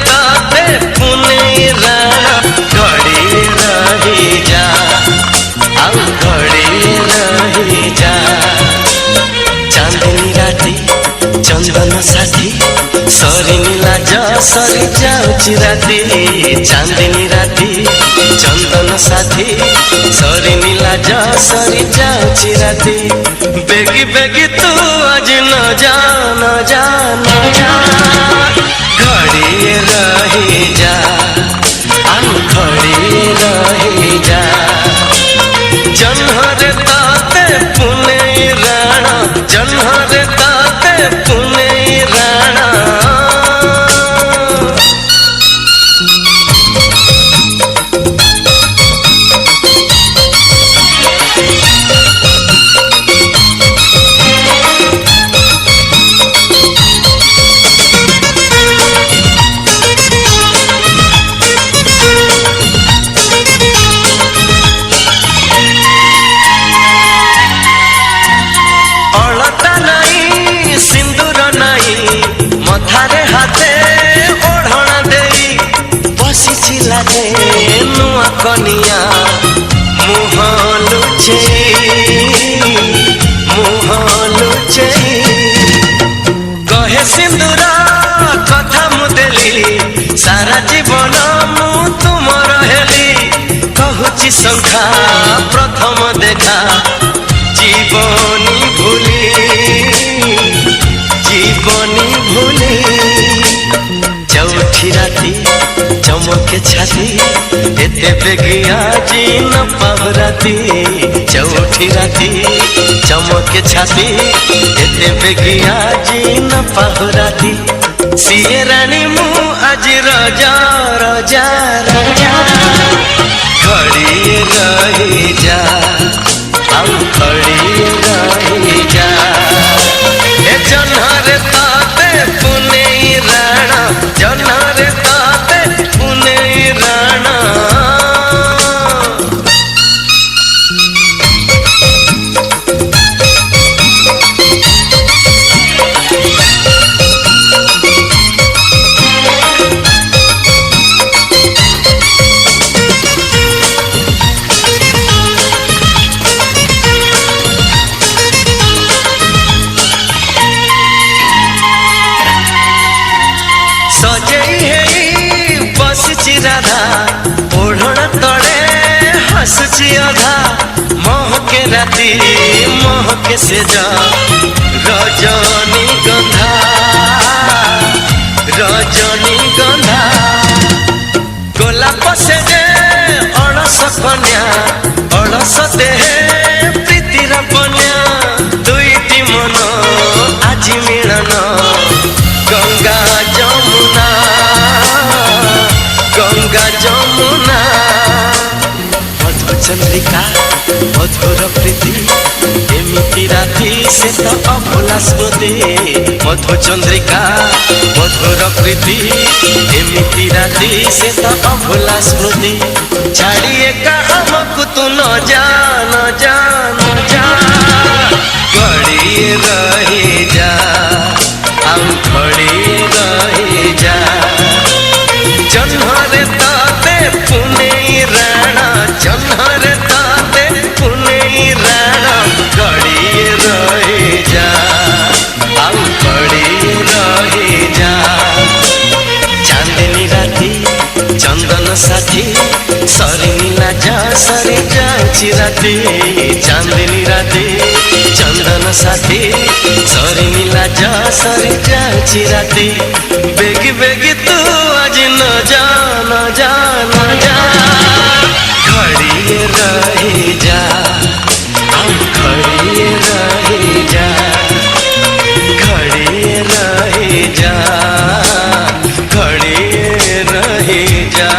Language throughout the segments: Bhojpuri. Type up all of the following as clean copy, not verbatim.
ताते पुने राणा घड़ी रही जा आउ घड़ी रही जा चांदनी राती चंदन साथी सरिनी लाज सरी जाउची राती चांदनी राती चंदन साथी सरिनी लाज सरी जाउची राती बेगी बेगी तू आज न जा न जा न जा घड़ी रही जा आउ घड़ी रही जा जन्हरे ताते पुने राणा जन्हरे ताते पुने राणा मथारे हाथे ओढ़ना देई बसी लागे नुआ कनिया मुह लुचे कहे सिंदूरा कथा मुदेली सारा जीवन मु तुमर हेली कहूची संख्या प्रथम देखा जीवनी भूली चौठी राती चमके छाती एते बेगिया जी न पावराती चौठी राती चमके छाती एते बेगिया जी न पावराती सिए रानी मु आज रजा रजा रजा घड़ी रही जा आउ घड़ी रही जा ए जन्हरे ताते पुने राणा जन्हरे ताते पुने राणा राधा ओढ़ना तड़े हंसुची अधा महके राती महके से जा रजनी गंधा गोलाप से जे अड़स कन्या अड़स देहे प्रीतिर बन्या दुईटी मन आज मिलन गंगा जमुना मधुर चंद्रिका मधुर प्रीति एमिति राती से तो अभुला स्मृति मधुर चंद्रिका मधुर प्रीति एमिति राती से तो अभुला स्मृति छाड़िए का हमको तू न जा न जा न जा घड़ी रही जा हम घड़ी रही जा जन्हरे ताते पुने राणा जन्हरे ताते पुने राणा घड़ी रही जा आउ घड़ी रही जा चांदनी राती चंदन साथी सरिनी लाज सरी जाउची राती चांदनी राती चंदन साथी सरिनी लाज सरी जाउची राती बेगी बेगी तू आज न जा न जा न जा घड़ी रही जा हम घड़ी रही जा घड़ी रही जा घड़ी रही जा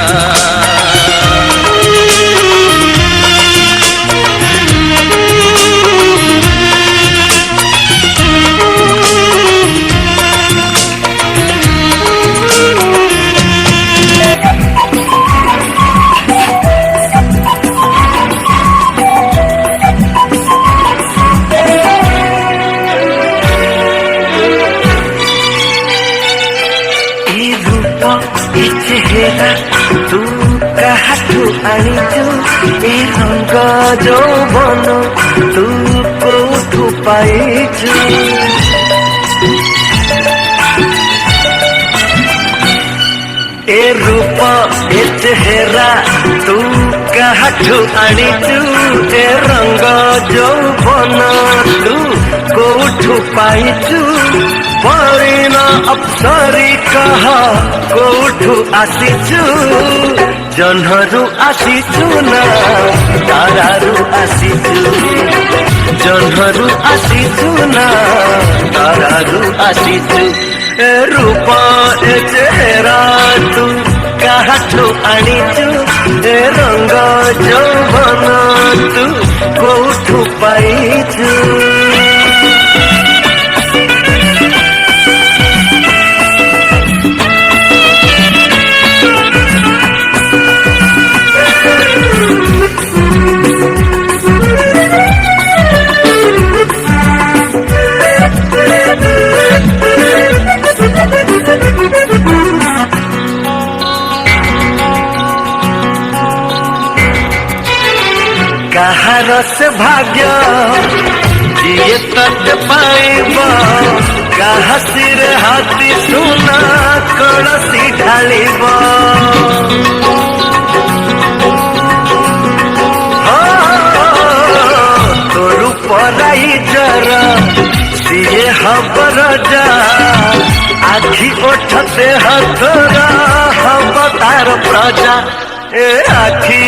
ए चेहरा तू काहाठू आनिचु ए रंग यौवन तू कोठू पाइचु ए रूप ए चेहरा तू काहाठू आनिचु ए रंग यौवन तू कोठू पाइचु परिण अप्सरी कह कोठू आसीचु जन्हरु आसीचु ना तारारु आसीचु जन्हरु आसीचु ना तारारु आसीचु ए रूप ए चेहरा तू काहाठू आनिचु ए रंग यौवन तू कोठू पाइचु कहार से भाग्य जिए तट पाइब कहा सिर हाथी सुना कलसी ढालिब तोरु पराई जरा सिए हबर जा आखि ओठते हतरा हब तार प्रजा ए आखि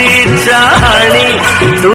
चाहणी